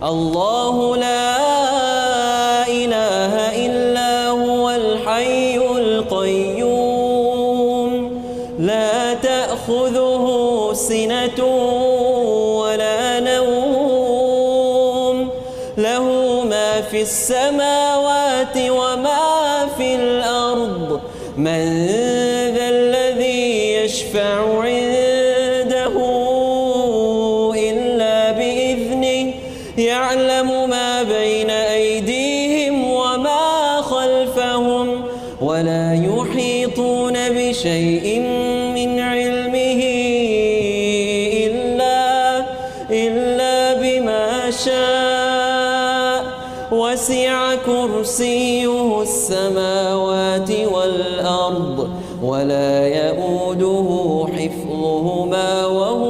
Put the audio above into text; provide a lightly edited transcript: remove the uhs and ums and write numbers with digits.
الله لا إله إلا هو الحي القيوم لا تأخذه سنة ولا نوم له ما في السماوات وما في الأرض من ذا الذي يشفع عنده إلا بإذنه يعلم ما بين أيديهم وما خلفهم ولا يحيطون بشيء من علمه إلا بما شاء وسع كرسيه السماوات والأرض ولا يؤوده حفظهما وهو